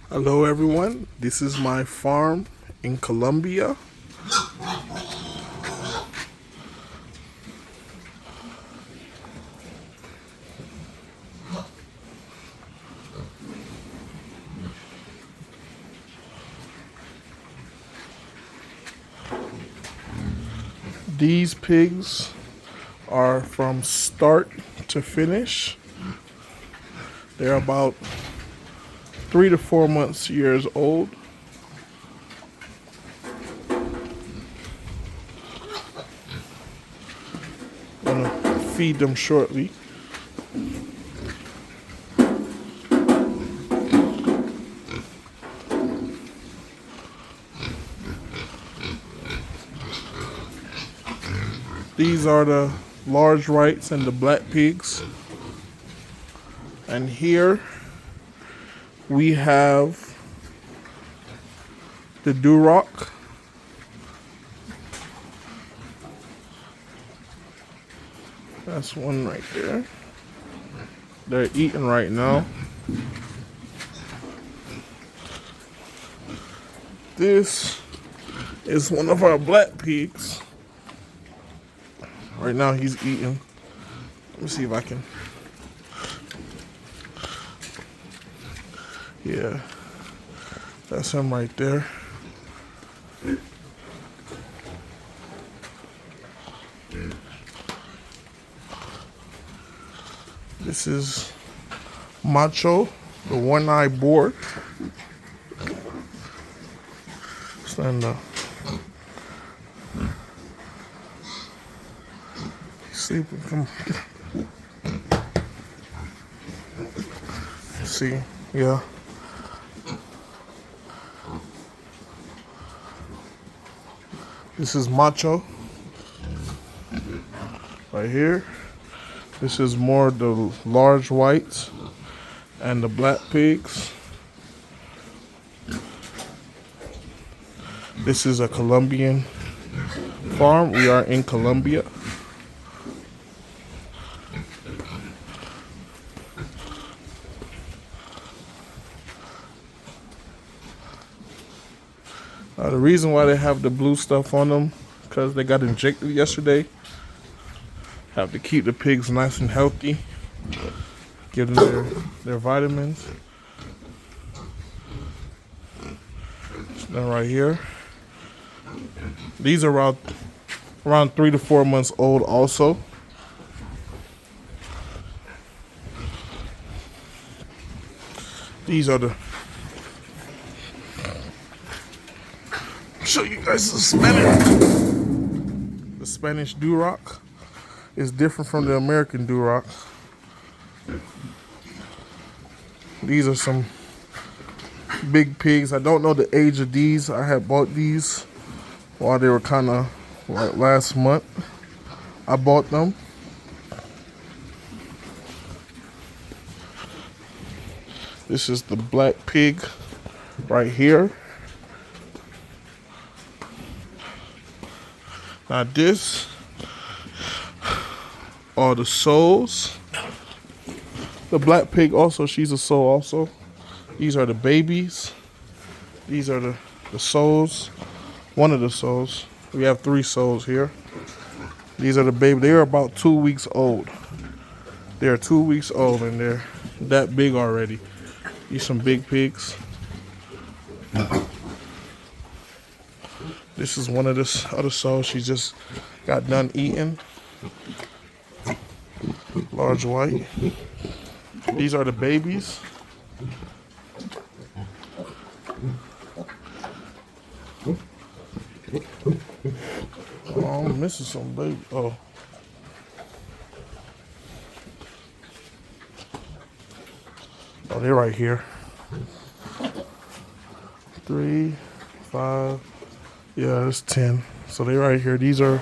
Hello everyone, this is my farm in Colombia. These pigs are from start to finish. They're about 3 to 4 months years old. I'm gonna feed them shortly. These are the large whites and the black pigs. And here we have the Duroc. That's one right there. They're eating right now. This is one of our black pigs. Right now he's eating. Let me see if I can. Yeah, that's him right there. This is Macho, the one-eyed boar. Stand up. He's sleeping. Come on. See, yeah. This is Macho right here. This is more the large whites and the black pigs. This is a Colombian farm. We are in Colombia. The reason why they have the blue stuff on them, because they got injected yesterday. Have to keep the pigs nice and healthy. Give them their vitamins. Then right here. These are around 3 to 4 months old also. These are show you guys the Spanish Duroc is different from the American Duroc. These are some big pigs. I don't know the age of these. I had bought these while they were kind of like last month. I bought them. This is the black pig right here. Now this are the Sows. The black pig also, she's a sow also. These are the babies. These are the Sows. One of the Sows. We have 3 Sows here. These are the baby. They are about 2 weeks old. They are 2 weeks old and they're that big already. These some big pigs. This is one of the other sows. She just got done eating. Large white. These are the babies. Oh, I'm missing some baby. Oh. Oh, they're right here. 3, 5. Yeah, it's 10. So they're right here. These are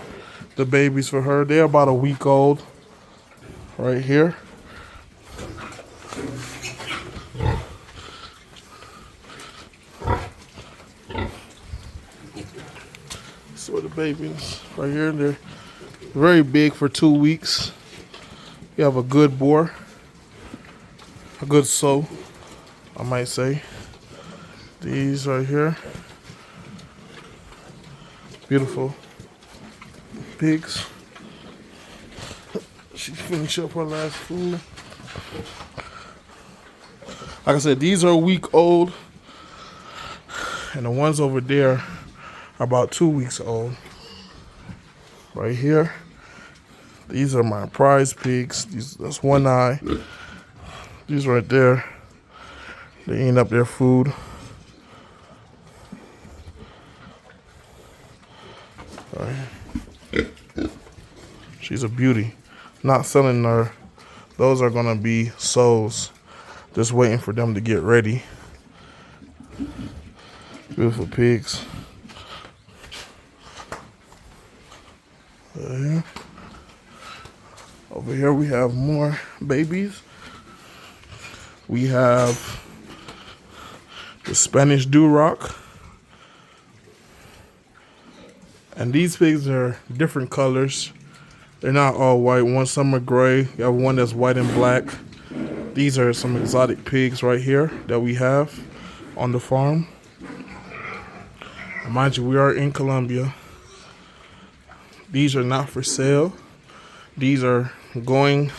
the babies for her. They're about a week old. Right here. So the babies right here. They're very big for 2 weeks. You have a good boar. A good sow, I might say. These right here. Beautiful pigs. She finished up her last food. Like I said, these are a week old. And the ones over there are about 2 weeks old. Right here. These are my prize pigs. That's one eye. These right there. They eating up their food. Right. She's a beauty. Not selling her. Those are gonna be sows. Just waiting for them to get ready. Beautiful pigs. Over here we have more babies. We have the Spanish Duroc. And these pigs are different colors. They're not all white. Some are gray. You have one that's white and black. These are some exotic pigs right here that we have on the farm. And mind you, we are in Colombia. These are not for sale. These are going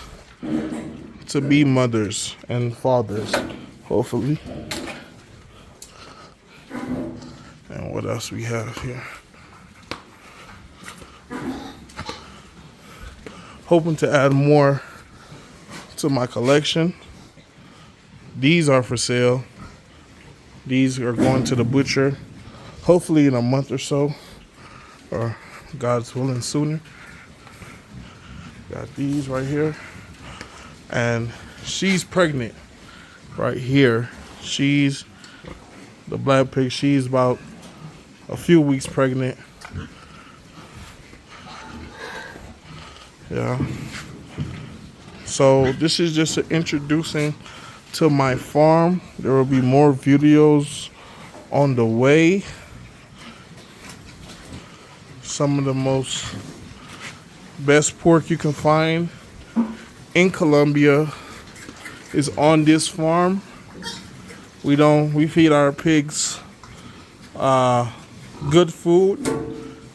to be mothers and fathers, hopefully. And what else we have here? Hoping to add more to my collection. These are for sale. These are going to the butcher, hopefully in a month or so, or God's willing sooner. Got these right here. And she's pregnant right here. She's the black pig. She's about a few weeks pregnant. Yeah. So this is just an introducing to my farm. There will be more videos on the way. Some of the most best pork you can find in Colombia is on this farm. We feed our pigs good food.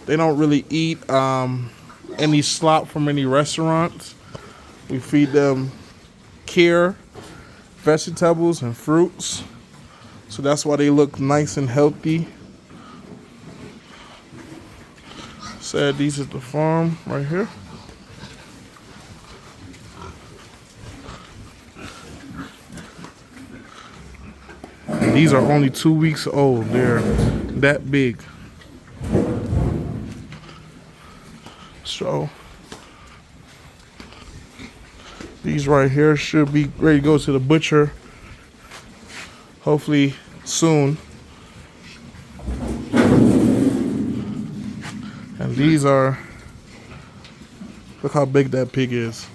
They don't really eat any slop from any restaurants. We feed them cría, vegetables and fruits. So that's why they look nice and healthy. Said these is the farm right here. And these are only 2 weeks old. They're that big. So these right here should be ready to go to the butcher hopefully soon. And these are, look how big that pig is.